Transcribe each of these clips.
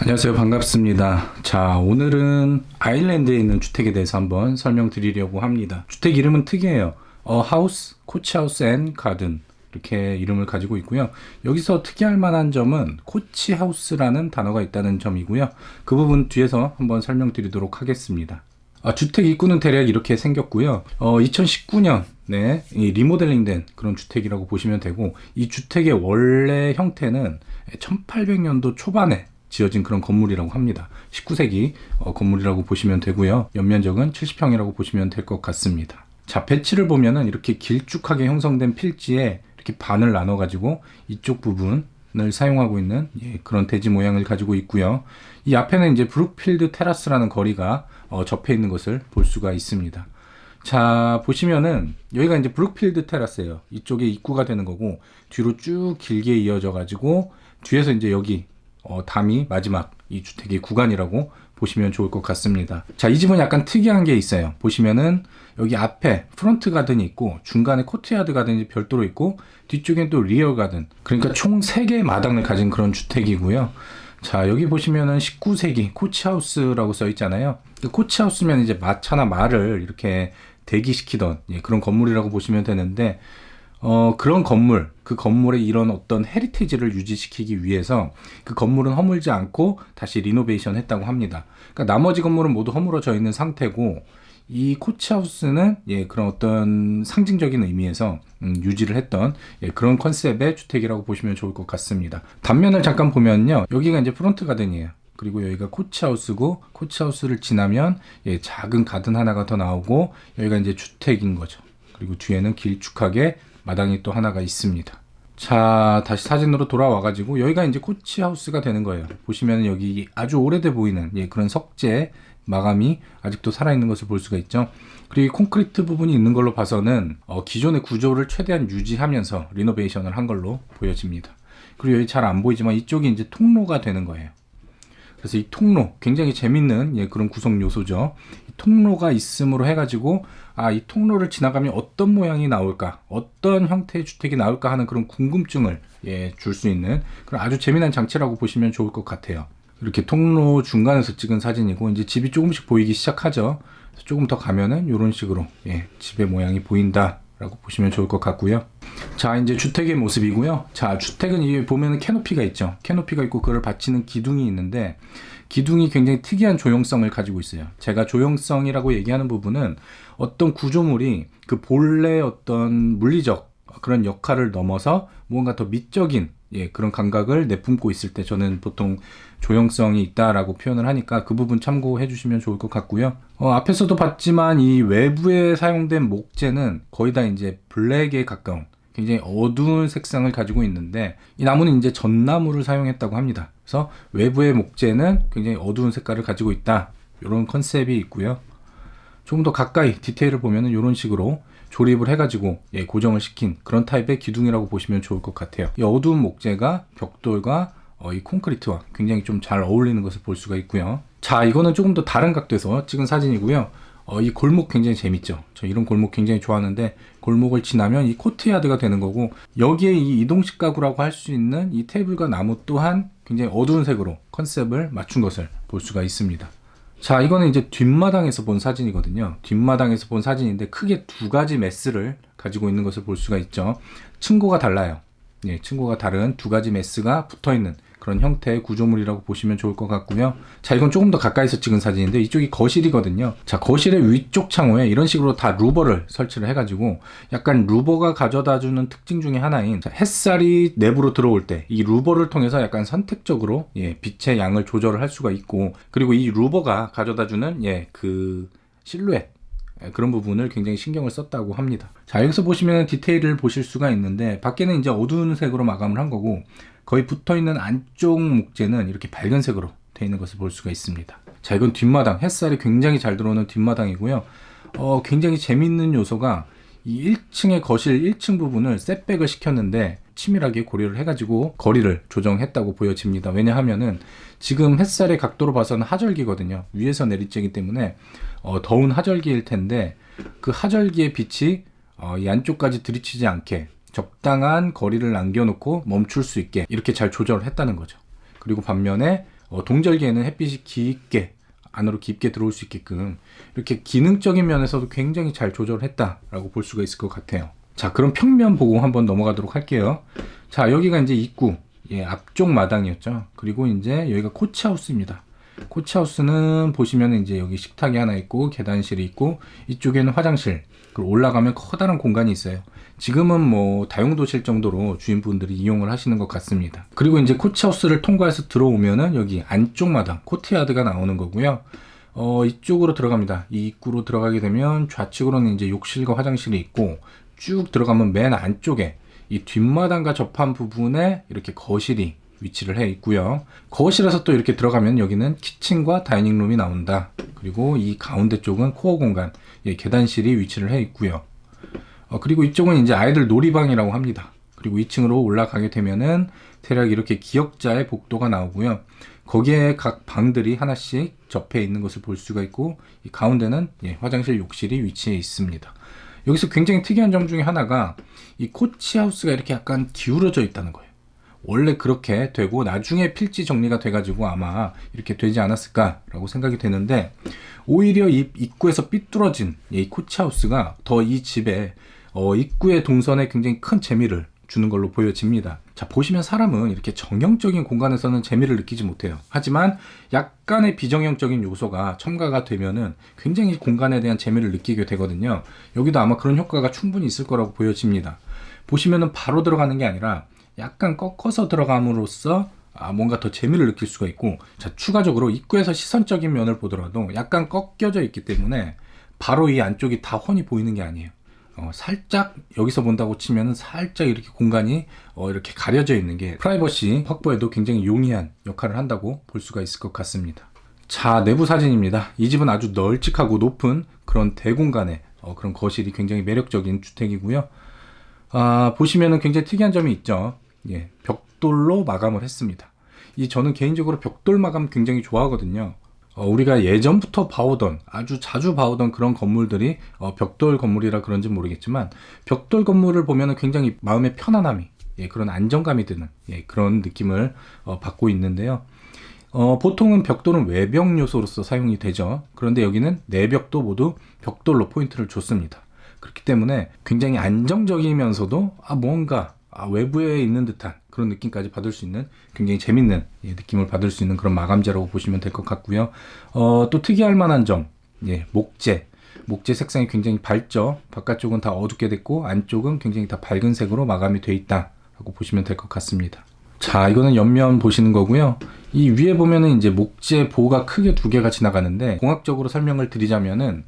안녕하세요. 반갑습니다. 자, 오늘은 아일랜드에 있는 주택에 대해서 한번 설명드리려고 합니다. 주택 이름은 특이해요. 하우스, 코치하우스 앤 가든 이렇게 이름을 가지고 있고요. 여기서 특이할 만한 점은 코치하우스라는 단어가 있다는 점이고요. 그 부분 뒤에서 한번 설명드리도록 하겠습니다. 주택 입구는 대략 이렇게 생겼고요. 2019년에 리모델링된 그런 주택이라고 보시면 되고, 이 주택의 원래 형태는 1800년도 초반에 지어진 그런 건물이라고 합니다. 19세기 건물이라고 보시면 되고요. 연면적은 70평이라고 보시면 될 것 같습니다. 자, 배치를 보면은 이렇게 길쭉하게 형성된 필지에 이렇게 반을 나눠 가지고 이쪽 부분을 사용하고 있는 그런 대지 모양을 가지고 있고요. 이 앞에는 이제 브룩필드 테라스라는 거리가 접해 있는 것을 볼 수가 있습니다. 자, 보시면은 여기가 이제 브룩필드 테라스예요. 이쪽에 입구가 되는 거고, 뒤로 쭉 길게 이어져 가지고 뒤에서 이제 여기 담이 마지막 이 주택의 구간이라고 보시면 좋을 것 같습니다. 자, 이 집은 약간 특이한 게 있어요. 보시면은 여기 앞에 프론트 가든이 있고, 중간에 코트야드 가든이 별도로 있고, 뒤쪽엔 또 리어 가든, 그러니까 총 3개의 마당을 가진 그런 주택이고요. 자, 여기 보시면은 19세기 코치하우스라고 써 있잖아요. 코치하우스면 이제 마차나 말을 이렇게 대기시키던 그런 건물이라고 보시면 되는데, 그런 건물, 그 건물의 이런 어떤 헤리티지를 유지시키기 위해서 그 건물은 허물지 않고 다시 리노베이션 했다고 합니다. 그러니까 나머지 건물은 모두 허물어져 있는 상태고, 이 코치하우스는 그런 어떤 상징적인 의미에서 유지를 했던 그런 컨셉의 주택이라고 보시면 좋을 것 같습니다. 단면을 잠깐 보면요, 여기가 이제 프론트 가든이에요. 그리고 여기가 코치하우스고, 코치하우스를 지나면 작은 가든 하나가 더 나오고, 여기가 이제 주택인 거죠. 그리고 뒤에는 길쭉하게 마당이 또 하나가 있습니다. 자, 다시 사진으로 돌아와 가지고 여기가 이제 코치하우스가 되는 거예요. 보시면 여기 아주 오래돼 보이는 그런 석재 마감이 아직도 살아있는 것을 볼 수가 있죠. 그리고 콘크리트 부분이 있는 걸로 봐서는 기존의 구조를 최대한 유지하면서 리노베이션을 한 걸로 보여집니다. 그리고 여기 잘 안 보이지만 이쪽이 이제 통로가 되는 거예요. 그래서 이 통로 굉장히 재밌는 그런 구성 요소죠. 이 통로가 있음으로 해가지고 이 통로를 지나가면 어떤 모양이 나올까, 어떤 형태의 주택이 나올까 하는 그런 궁금증을 줄 수 있는 그런 아주 재미난 장치라고 보시면 좋을 것 같아요. 이렇게 통로 중간에서 찍은 사진이고, 이제 집이 조금씩 보이기 시작하죠. 조금 더 가면은 이런 식으로 집의 모양이 보인다 라고 보시면 좋을 것 같고요. 자, 이제 주택의 모습이고요. 자, 주택은 이게 보면은 캐노피가 있죠. 캐노피가 있고 그걸 받치는 기둥이 있는데, 기둥이 굉장히 특이한 조형성을 가지고 있어요. 제가 조형성이라고 얘기하는 부분은 어떤 구조물이 그 본래 어떤 물리적 그런 역할을 넘어서 무언가 더 미적인 그런 감각을 내뿜고 있을 때 저는 보통 조형성이 있다라고 표현을 하니까 그 부분 참고해 주시면 좋을 것 같고요. 앞에서도 봤지만 이 외부에 사용된 목재는 거의 다 이제 블랙에 가까운 굉장히 어두운 색상을 가지고 있는데, 이 나무는 이제 전나무를 사용했다고 합니다. 그래서 외부의 목재는 굉장히 어두운 색깔을 가지고 있다, 이런 컨셉이 있고요. 조금 더 가까이 디테일을 보면은 이런 식으로 조립을 해가지고 고정을 시킨 그런 타입의 기둥이라고 보시면 좋을 것 같아요. 이 어두운 목재가 벽돌과 이 콘크리트와 굉장히 좀 잘 어울리는 것을 볼 수가 있고요. 자, 이거는 조금 더 다른 각도에서 찍은 사진이고요. 이 골목 굉장히 재밌죠. 저 이런 골목 굉장히 좋아하는데, 골목을 지나면 이 코트야드가 되는 거고, 여기에 이 이동식 가구라고 할 수 있는 이 테이블과 나무 또한 굉장히 어두운 색으로 컨셉을 맞춘 것을 볼 수가 있습니다. 자, 이거는 이제 뒷마당에서 본 사진이거든요. 뒷마당에서 본 사진인데 크게 두 가지 메스를 가지고 있는 것을 볼 수가 있죠. 층고가 달라요. 층고가 다른 두 가지 메스가 붙어있는 그런 형태의 구조물이라고 보시면 좋을 것 같고요. 자, 이건 조금 더 가까이서 찍은 사진인데, 이쪽이 거실이거든요. 자, 거실의 위쪽 창호에 이런 식으로 다 루버를 설치를 해가지고 약간 루버가 가져다주는 특징 중에 하나인, 햇살이 내부로 들어올 때 이 루버를 통해서 약간 선택적으로 빛의 양을 조절을 할 수가 있고, 그리고 이 루버가 가져다주는 그 실루엣, 그런 부분을 굉장히 신경을 썼다고 합니다. 자, 여기서 보시면 디테일을 보실 수가 있는데, 밖에는 이제 어두운 색으로 마감을 한 거고, 거의 붙어있는 안쪽 목재는 이렇게 밝은 색으로 되어 있는 것을 볼 수가 있습니다. 자, 이건 뒷마당, 햇살이 굉장히 잘 들어오는 뒷마당이고요. 굉장히 재밌는 요소가 이 1층의 거실 1층 부분을 셋백을 시켰는데, 치밀하게 고려를 해가지고 거리를 조정했다고 보여집니다. 왜냐하면은 지금 햇살의 각도로 봐서는 하절기거든요. 위에서 내리쬐기 때문에 더운 하절기일 텐데, 그 하절기의 빛이 이 안쪽까지 들이치지 않게 적당한 거리를 남겨놓고 멈출 수 있게 이렇게 잘 조절을 했다는 거죠. 그리고 반면에 동절기에는 햇빛이 깊게 안으로 깊게 들어올 수 있게끔 이렇게 기능적인 면에서도 굉장히 잘 조절했다라고 볼 수가 있을 것 같아요. 자, 그럼 평면 보고 한번 넘어가도록 할게요. 자, 여기가 이제 입구, 앞쪽 마당이었죠. 그리고 이제 여기가 코치하우스입니다. 코치하우스는 보시면 이제 여기 식탁이 하나 있고 계단실이 있고 이쪽에는 화장실, 그리고 올라가면 커다란 공간이 있어요. 지금은 뭐 다용도실 정도로 주인분들이 이용을 하시는 것 같습니다. 그리고 이제 코치하우스를 통과해서 들어오면은 여기 안쪽 마당, 코트야드가 나오는 거고요. 이쪽으로 들어갑니다. 이 입구로 들어가게 되면 좌측으로는 이제 욕실과 화장실이 있고 쭉 들어가면 맨 안쪽에 이 뒷마당과 접한 부분에 이렇게 거실이 위치를 해 있고요. 거실에서 또 이렇게 들어가면 여기는 키친과 다이닝룸이 나온다. 그리고 이 가운데 쪽은 코어 공간, 계단실이 위치를 해 있고요. 그리고 이쪽은 이제 아이들 놀이방이라고 합니다. 그리고 2층으로 올라가게 되면은 대략 이렇게 기역자의 복도가 나오고요. 거기에 각 방들이 하나씩 접해 있는 것을 볼 수가 있고 이 가운데는 화장실, 욕실이 위치해 있습니다. 여기서 굉장히 특이한 점 중에 하나가 이 코치하우스가 이렇게 약간 기울어져 있다는 거예요. 원래 그렇게 되고 나중에 필지 정리가 돼가지고 아마 이렇게 되지 않았을까라고 생각이 되는데 오히려 이 입구에서 삐뚤어진 이 코치하우스가 더 이 집에 입구의 동선에 굉장히 큰 재미를 주는 걸로 보여집니다. 자, 보시면 사람은 이렇게 정형적인 공간에서는 재미를 느끼지 못해요. 하지만 약간의 비정형적인 요소가 첨가가 되면은 굉장히 공간에 대한 재미를 느끼게 되거든요. 여기도 아마 그런 효과가 충분히 있을 거라고 보여집니다. 보시면은 바로 들어가는 게 아니라 약간 꺾어서 들어감으로써 뭔가 더 재미를 느낄 수가 있고, 자, 추가적으로 입구에서 시선적인 면을 보더라도 약간 꺾여져 있기 때문에 바로 이 안쪽이 다 훤히 보이는 게 아니에요. 살짝 여기서 본다고 치면은 살짝 이렇게 공간이 이렇게 가려져 있는 게 프라이버시 확보에도 굉장히 용이한 역할을 한다고 볼 수가 있을 것 같습니다. 자, 내부 사진입니다. 이 집은 아주 널찍하고 높은 그런 대공간의 그런 거실이 굉장히 매력적인 주택이고요. 보시면은 굉장히 특이한 점이 있죠. 벽돌로 마감을 했습니다. 저는 개인적으로 벽돌 마감 굉장히 좋아하거든요. 우리가 예전부터 봐오던, 아주 자주 봐오던 그런 건물들이 벽돌 건물이라 그런지 모르겠지만 벽돌 건물을 보면은 굉장히 마음의 편안함이, 그런 안정감이 드는 그런 느낌을 받고 있는데요. 보통은 벽돌은 외벽 요소로서 사용이 되죠. 그런데 여기는 내벽도 모두 벽돌로 포인트를 줬습니다. 그렇기 때문에 굉장히 안정적이면서도 뭔가 외부에 있는 듯한 그런 느낌까지 받을 수 있는 굉장히 재밌는 느낌을 받을 수 있는 그런 마감재라고 보시면 될 것 같고요. 또 특이할 만한 점, 목재 색상이 굉장히 밝죠. 바깥쪽은 다 어둡게 됐고 안쪽은 굉장히 다 밝은 색으로 마감이 되어 있다라고 보시면 될 것 같습니다. 자, 이거는 옆면 보시는 거고요. 이 위에 보면은 이제 목재 보가 크게 두 개가 지나가는데 공학적으로 설명을 드리자면은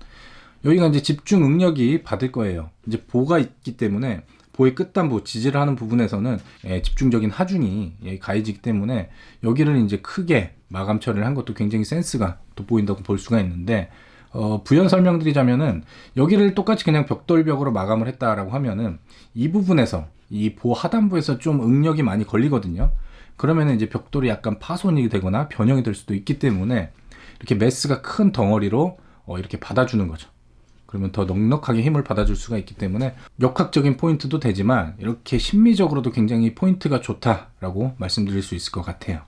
여기가 이제 집중 응력이 받을 거예요. 이제 보가 있기 때문에 보의 끝단부, 지지를 하는 부분에서는 집중적인 하중이 가해지기 때문에 여기를 이제 크게 마감 처리를 한 것도 굉장히 센스가 돋보인다고 볼 수가 있는데, 부연 설명드리자면은 여기를 똑같이 그냥 벽돌벽으로 마감을 했다라고 하면은 이 부분에서 이 보 하단부에서 좀 응력이 많이 걸리거든요. 그러면은 이제 벽돌이 약간 파손이 되거나 변형이 될 수도 있기 때문에 이렇게 메스가 큰 덩어리로 이렇게 받아주는 거죠. 그러면 더 넉넉하게 힘을 받아줄 수가 있기 때문에 역학적인 포인트도 되지만 이렇게 심미적으로도 굉장히 포인트가 좋다라고 말씀드릴 수 있을 것 같아요.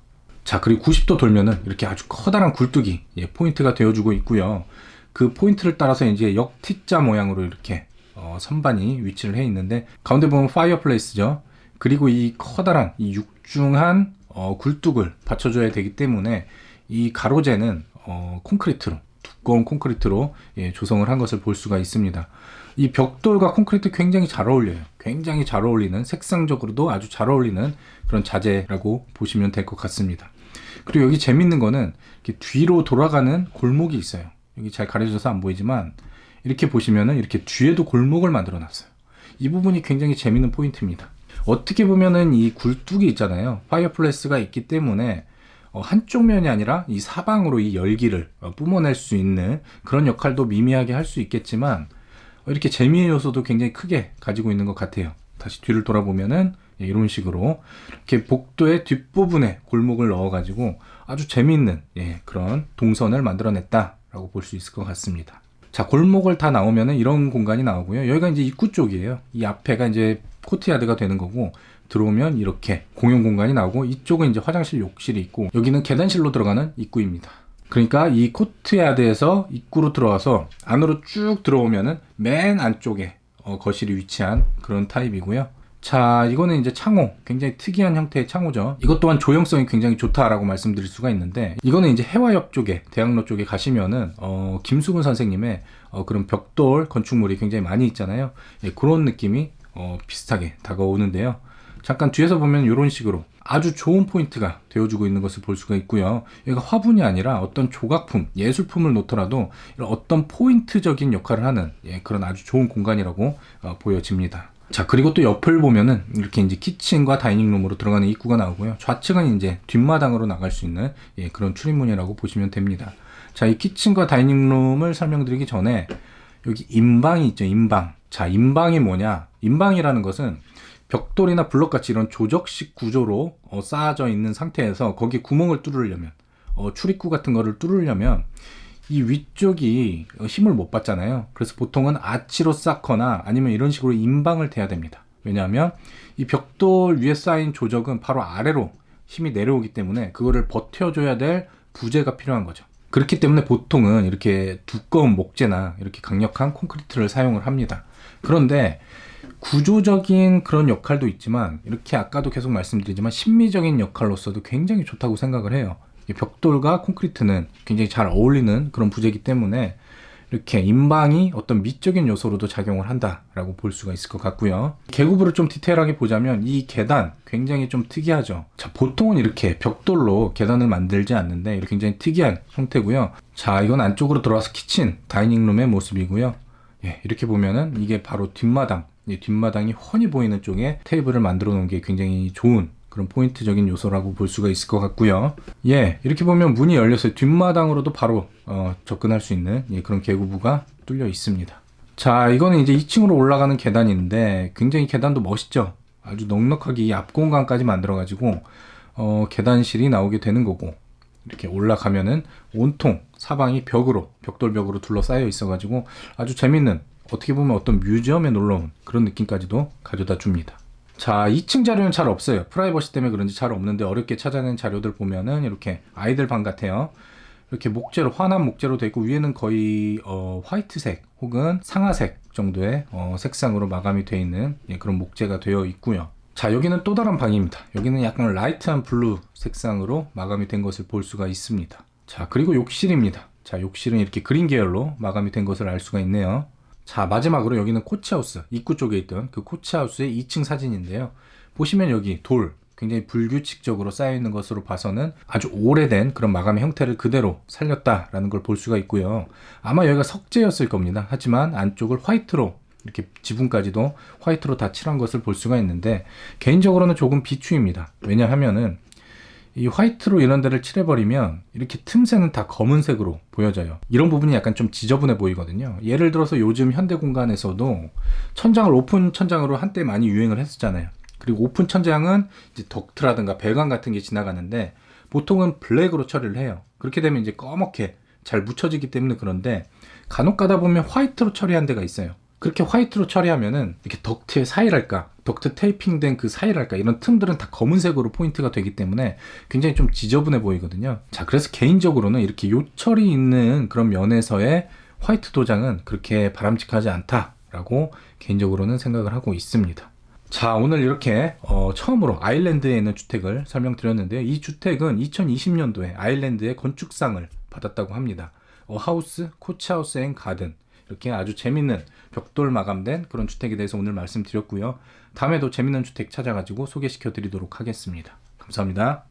자, 그리고 90도 돌면은 이렇게 아주 커다란 굴뚝이 포인트가 되어주고 있고요. 그 포인트를 따라서 이제 역 T자 모양으로 이렇게 선반이 위치를 해 있는데 가운데 보면 파이어플레이스죠. 그리고 이 커다란 이 육중한 굴뚝을 받쳐줘야 되기 때문에 이 가로재는 콘크리트로, 두꺼운 콘크리트로 조성을 한 것을 볼 수가 있습니다. 이 벽돌과 콘크리트 굉장히 잘 어울려요. 굉장히 잘 어울리는, 색상적으로도 아주 잘 어울리는 그런 자재라고 보시면 될 것 같습니다. 그리고 여기 재밌는 거는 이렇게 뒤로 돌아가는 골목이 있어요. 여기 잘 가려져서 안 보이지만 이렇게 보시면은 이렇게 뒤에도 골목을 만들어 놨어요. 이 부분이 굉장히 재밌는 포인트입니다. 어떻게 보면은 이 굴뚝이 있잖아요. 파이어플레이스가 있기 때문에 한쪽 면이 아니라 이 사방으로 이 열기를 뿜어낼 수 있는 그런 역할도 미미하게 할 수 있겠지만 이렇게 재미의 요소도 굉장히 크게 가지고 있는 것 같아요. 다시 뒤를 돌아보면은 이런 식으로 이렇게 복도의 뒷부분에 골목을 넣어가지고 아주 재미있는 그런 동선을 만들어냈다라고 볼 수 있을 것 같습니다. 자, 골목을 다 나오면은 이런 공간이 나오고요. 여기가 이제 입구 쪽이에요. 이 앞에가 이제 코트야드가 되는 거고, 들어오면 이렇게 공용 공간이 나오고, 이쪽은 이제 화장실, 욕실이 있고, 여기는 계단실로 들어가는 입구입니다. 그러니까 이 코트야드에서 입구로 들어와서 안으로 쭉 들어오면은 맨 안쪽에 거실이 위치한 그런 타입이고요. 자, 이거는 이제 창호, 굉장히 특이한 형태의 창호죠. 이것 또한 조형성이 굉장히 좋다라고 말씀드릴 수가 있는데, 이거는 이제 해화역 쪽에, 대학로 쪽에 가시면은 김수근 선생님의 그런 벽돌 건축물이 굉장히 많이 있잖아요. 예, 그런 느낌이 비슷하게 다가오는데요. 잠깐 뒤에서 보면 이런 식으로 아주 좋은 포인트가 되어주고 있는 것을 볼 수가 있고요. 얘가 화분이 아니라 어떤 조각품, 예술품을 놓더라도 이런 어떤 포인트적인 역할을 하는 그런 아주 좋은 공간이라고 보여집니다. 자, 그리고 또 옆을 보면은 이렇게 이제 키친과 다이닝룸으로 들어가는 입구가 나오고요. 좌측은 이제 뒷마당으로 나갈 수 있는 그런 출입문이라고 보시면 됩니다. 자, 이 키친과 다이닝룸을 설명드리기 전에 여기 인방이 있죠, 인방. 자, 인방이 뭐냐? 인방이라는 것은 벽돌이나 블럭같이 이런 조적식 구조로 쌓아져 있는 상태에서 거기에 구멍을 뚫으려면, 출입구 같은 거를 뚫으려면 이 위쪽이 힘을 못 받잖아요. 그래서 보통은 아치로 쌓거나 아니면 이런 식으로 인방을 대야 됩니다. 왜냐하면 이 벽돌 위에 쌓인 조적은 바로 아래로 힘이 내려오기 때문에 그거를 버텨줘야 될 부재가 필요한 거죠. 그렇기 때문에 보통은 이렇게 두꺼운 목재나 이렇게 강력한 콘크리트를 사용을 합니다. 그런데 구조적인 그런 역할도 있지만, 이렇게 아까도 계속 말씀드리지만 심미적인 역할로서도 굉장히 좋다고 생각을 해요. 벽돌과 콘크리트는 굉장히 잘 어울리는 그런 부재이기 때문에 이렇게 인방이 어떤 미적인 요소로도 작용을 한다라고 볼 수가 있을 것 같고요. 계구부를 좀 디테일하게 보자면 이 계단 굉장히 좀 특이하죠. 자, 보통은 이렇게 벽돌로 계단을 만들지 않는데 이렇게 굉장히 특이한 형태고요. 자, 이건 안쪽으로 들어와서 키친, 다이닝룸의 모습이고요. 예, 이렇게 보면은 이게 바로 뒷마당, 뒷마당이 훤히 보이는 쪽에 테이블을 만들어 놓은 게 굉장히 좋은 그런 포인트적인 요소라고 볼 수가 있을 것 같고요. 예, 이렇게 보면 문이 열렸어요. 뒷마당으로도 바로 접근할 수 있는 그런 계구부가 뚫려 있습니다. 자, 이거는 이제 2층으로 올라가는 계단인데 굉장히 계단도 멋있죠. 아주 넉넉하게 이 앞 공간까지 만들어 가지고 계단실이 나오게 되는 거고, 이렇게 올라가면은 온통 사방이 벽돌벽으로 둘러싸여 있어 가지고 아주 재밌는, 어떻게 보면 어떤 뮤지엄에 놀러온 그런 느낌까지도 가져다 줍니다. 자, 2층 자료는 잘 없어요. 프라이버시 때문에 그런지 잘 없는데, 어렵게 찾아낸 자료들 보면은 이렇게 아이들 방 같아요. 이렇게 목재로, 환한 목재로 되어 있고, 위에는 거의 화이트색 혹은 상아색 정도의 색상으로 마감이 되어 있는 그런 목재가 되어 있고요. 자, 여기는 또 다른 방입니다. 여기는 약간 라이트한 블루 색상으로 마감이 된 것을 볼 수가 있습니다. 자, 그리고 욕실입니다. 자, 욕실은 이렇게 그린 계열로 마감이 된 것을 알 수가 있네요. 자, 마지막으로 여기는 코치하우스, 입구 쪽에 있던 그 코치하우스의 2층 사진인데요. 보시면 여기 돌, 굉장히 불규칙적으로 쌓여있는 것으로 봐서는 아주 오래된 그런 마감의 형태를 그대로 살렸다라는 걸 볼 수가 있고요. 아마 여기가 석재였을 겁니다. 하지만 안쪽을 화이트로, 이렇게 지붕까지도 화이트로 다 칠한 것을 볼 수가 있는데, 개인적으로는 조금 비추입니다. 왜냐하면은 이 화이트로 이런 데를 칠해버리면 이렇게 틈새는 다 검은색으로 보여져요. 이런 부분이 약간 좀 지저분해 보이거든요. 예를 들어서 요즘 현대 공간에서도 천장을 오픈 천장으로 한때 많이 유행을 했었잖아요. 그리고 오픈 천장은 이제 덕트라든가 배관 같은 게 지나가는데 보통은 블랙으로 처리를 해요. 그렇게 되면 이제 꺼멓게 잘 묻혀지기 때문에. 그런데 간혹 가다 보면 화이트로 처리한 데가 있어요. 그렇게 화이트로 처리하면은 이렇게 덕트의 사이랄까, 덕트 테이핑된 그 사이랄까, 이런 틈들은 다 검은색으로 포인트가 되기 때문에 굉장히 좀 지저분해 보이거든요. 자, 그래서 개인적으로는 이렇게 요철이 있는 그런 면에서의 화이트 도장은 그렇게 바람직하지 않다라고 개인적으로는 생각을 하고 있습니다. 자, 오늘 이렇게 처음으로 아일랜드에 있는 주택을 설명드렸는데요. 이 주택은 2020년도에 아일랜드의 건축상을 받았다고 합니다. 하우스, 코치하우스 앤 가든, 이렇게 아주 재밌는 벽돌 마감된 그런 주택에 대해서 오늘 말씀드렸고요. 다음에도 재밌는 주택 찾아가지고 소개시켜 드리도록 하겠습니다. 감사합니다.